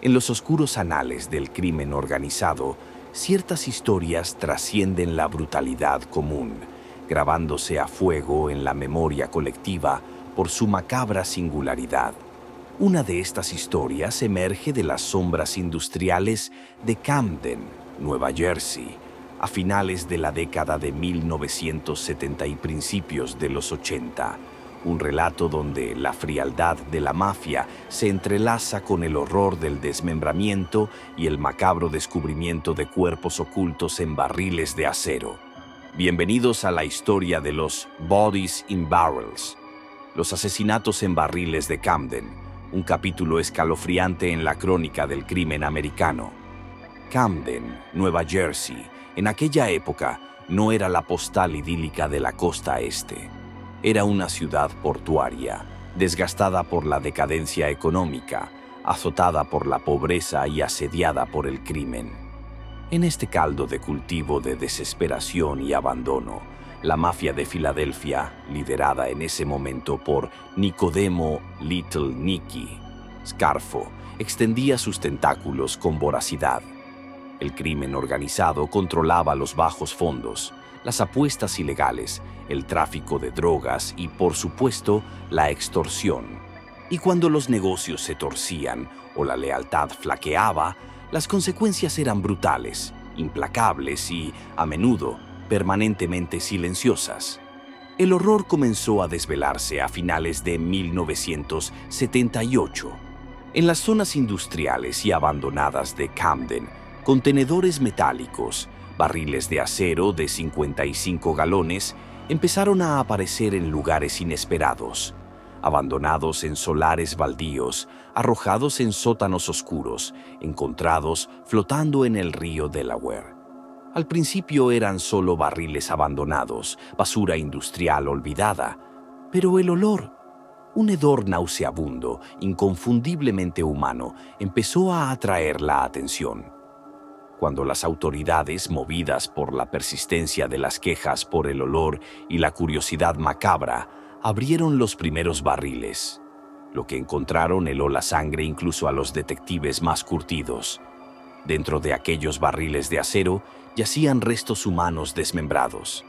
En los oscuros anales del crimen organizado, ciertas historias trascienden la brutalidad común, grabándose a fuego en la memoria colectiva por su macabra singularidad. Una de estas historias emerge de las sombras industriales de Camden, Nueva Jersey, a finales de la década de 1970 y principios de los 80. Un relato donde la frialdad de la mafia se entrelaza con el horror del desmembramiento y el macabro descubrimiento de cuerpos ocultos en barriles de acero. Bienvenidos a la historia de los Bodies in Barrels, los asesinatos en barriles de Camden, un capítulo escalofriante en la crónica del crimen americano. Camden, Nueva Jersey, en aquella época no era la postal idílica de la costa este. Era una ciudad portuaria, desgastada por la decadencia económica, azotada por la pobreza y asediada por el crimen. En este caldo de cultivo de desesperación y abandono, la mafia de Filadelfia, liderada en ese momento por Nicodemo Little Nicky Scarfo, extendía sus tentáculos con voracidad. El crimen organizado controlaba los bajos fondos, las apuestas ilegales, el tráfico de drogas y, por supuesto, la extorsión. Y cuando los negocios se torcían o la lealtad flaqueaba, las consecuencias eran brutales, implacables y, a menudo, permanentemente silenciosas. El horror comenzó a desvelarse a finales de 1978. En las zonas industriales y abandonadas de Camden, contenedores metálicos, barriles de acero de 55 galones, empezaron a aparecer en lugares inesperados, abandonados en solares baldíos, arrojados en sótanos oscuros, encontrados flotando en el río Delaware. Al principio eran solo barriles abandonados, basura industrial olvidada, pero el olor, un hedor nauseabundo, inconfundiblemente humano, empezó a atraer la atención. Cuando las autoridades, movidas por la persistencia de las quejas por el olor y la curiosidad macabra, abrieron los primeros barriles. Lo que encontraron heló la sangre incluso a los detectives más curtidos. Dentro de aquellos barriles de acero yacían restos humanos desmembrados,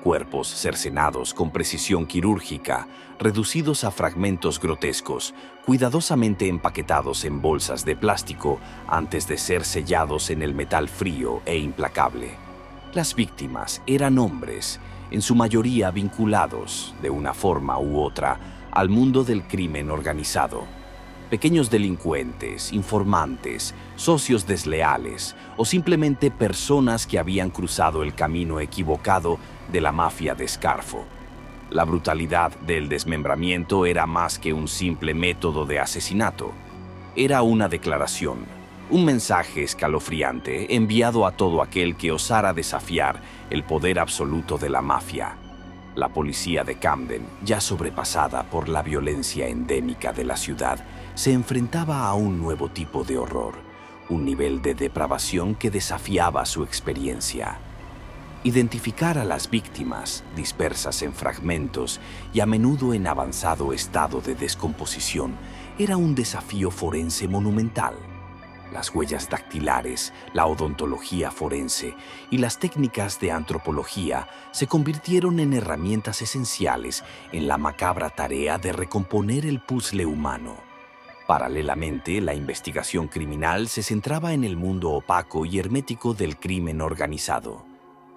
cuerpos cercenados con precisión quirúrgica, reducidos a fragmentos grotescos, cuidadosamente empaquetados en bolsas de plástico antes de ser sellados en el metal frío e implacable. Las víctimas eran hombres, en su mayoría vinculados, de una forma u otra, al mundo del crimen organizado. Pequeños delincuentes, informantes, socios desleales o simplemente personas que habían cruzado el camino equivocado de la mafia de Scarfo. La brutalidad del desmembramiento era más que un simple método de asesinato. Era una declaración, un mensaje escalofriante enviado a todo aquel que osara desafiar el poder absoluto de la mafia. La policía de Camden, ya sobrepasada por la violencia endémica de la ciudad, se enfrentaba a un nuevo tipo de horror, un nivel de depravación que desafiaba su experiencia. Identificar a las víctimas, dispersas en fragmentos y a menudo en avanzado estado de descomposición, era un desafío forense monumental. Las huellas dactilares, la odontología forense y las técnicas de antropología se convirtieron en herramientas esenciales en la macabra tarea de recomponer el puzzle humano. Paralelamente, la investigación criminal se centraba en el mundo opaco y hermético del crimen organizado.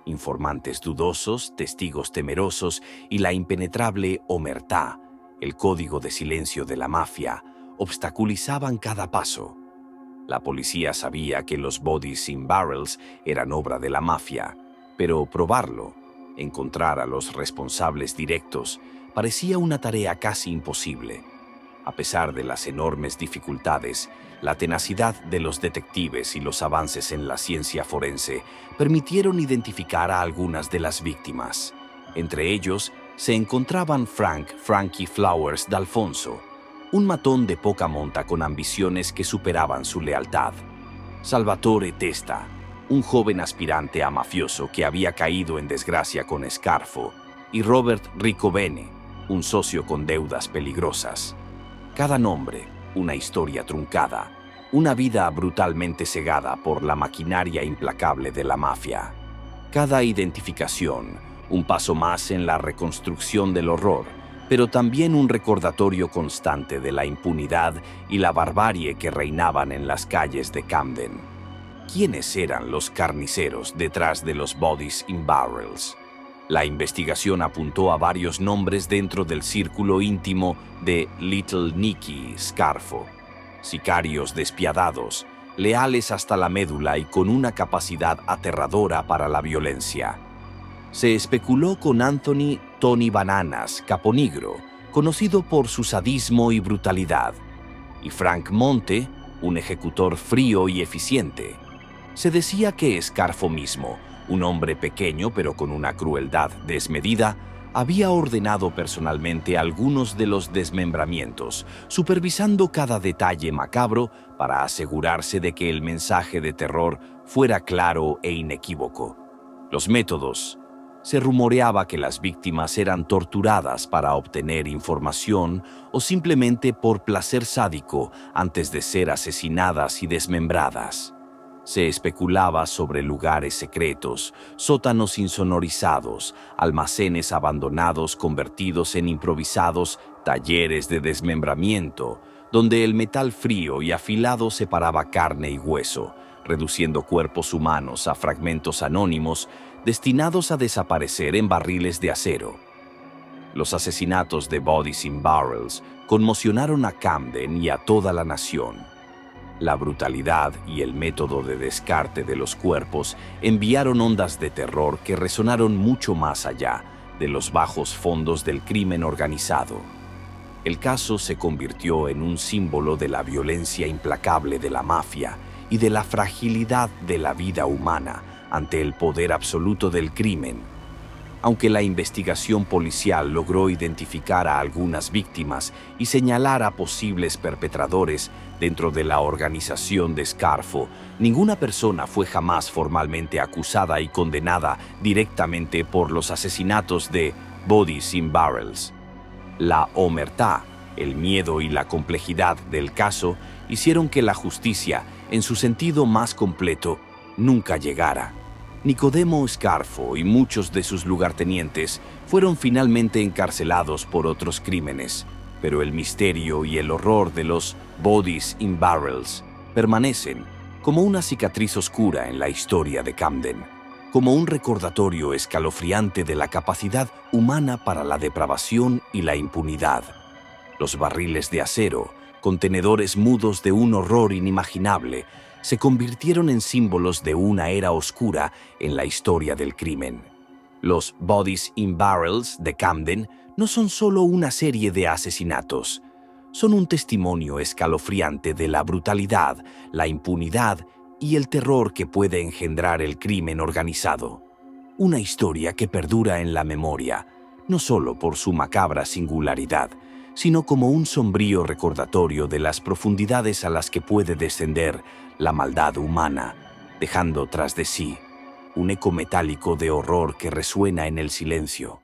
Informantes dudosos, testigos temerosos y la impenetrable omertá, el código de silencio de la mafia, obstaculizaban cada paso. La policía sabía que los Bodies in Barrels eran obra de la mafia, pero probarlo, encontrar a los responsables directos, parecía una tarea casi imposible. A pesar de las enormes dificultades, la tenacidad de los detectives y los avances en la ciencia forense permitieron identificar a algunas de las víctimas. Entre ellos se encontraban Frankie Flowers D'Alfonso, un matón de poca monta con ambiciones que superaban su lealtad; Salvatore Testa, un joven aspirante a mafioso que había caído en desgracia con Scarfo; y Robert Ricobene, un socio con deudas peligrosas. Cada nombre, una historia truncada, una vida brutalmente cegada por la maquinaria implacable de la mafia. Cada identificación, un paso más en la reconstrucción del horror, pero también un recordatorio constante de la impunidad y la barbarie que reinaban en las calles de Camden. ¿Quiénes eran los carniceros detrás de los Bodies in Barrels? La investigación apuntó a varios nombres dentro del círculo íntimo de Little Nicky Scarfo. Sicarios despiadados, leales hasta la médula y con una capacidad aterradora para la violencia. Se especuló con Anthony Tony Bananas Caponigro, conocido por su sadismo y brutalidad, y Frank Monte, un ejecutor frío y eficiente. Se decía que Scarfo mismo, un hombre pequeño pero con una crueldad desmedida, había ordenado personalmente algunos de los desmembramientos, supervisando cada detalle macabro para asegurarse de que el mensaje de terror fuera claro e inequívoco. Los métodos. Se rumoreaba que las víctimas eran torturadas para obtener información o simplemente por placer sádico antes de ser asesinadas y desmembradas. Se especulaba sobre lugares secretos, sótanos insonorizados, almacenes abandonados convertidos en improvisados talleres de desmembramiento, donde el metal frío y afilado separaba carne y hueso, reduciendo cuerpos humanos a fragmentos anónimos destinados a desaparecer en barriles de acero. Los asesinatos de Bodies in Barrels conmocionaron a Camden y a toda la nación. La brutalidad y el método de descarte de los cuerpos enviaron ondas de terror que resonaron mucho más allá de los bajos fondos del crimen organizado. El caso se convirtió en un símbolo de la violencia implacable de la mafia y de la fragilidad de la vida humana ante el poder absoluto del crimen. Aunque la investigación policial logró identificar a algunas víctimas y señalar a posibles perpetradores dentro de la organización de Scarfo, ninguna persona fue jamás formalmente acusada y condenada directamente por los asesinatos de Bodies in Barrels. La omertá, el miedo y la complejidad del caso hicieron que la justicia, en su sentido más completo, nunca llegara. Nicodemo Scarfo y muchos de sus lugartenientes fueron finalmente encarcelados por otros crímenes, pero el misterio y el horror de los Bodies in Barrels permanecen como una cicatriz oscura en la historia de Camden, como un recordatorio escalofriante de la capacidad humana para la depravación y la impunidad. Los barriles de acero, contenedores mudos de un horror inimaginable, se convirtieron en símbolos de una era oscura en la historia del crimen. Los Bodies in Barrels de Camden no son solo una serie de asesinatos, son un testimonio escalofriante de la brutalidad, la impunidad y el terror que puede engendrar el crimen organizado. Una historia que perdura en la memoria, no solo por su macabra singularidad, sino como un sombrío recordatorio de las profundidades a las que puede descender la maldad humana, dejando tras de sí un eco metálico de horror que resuena en el silencio.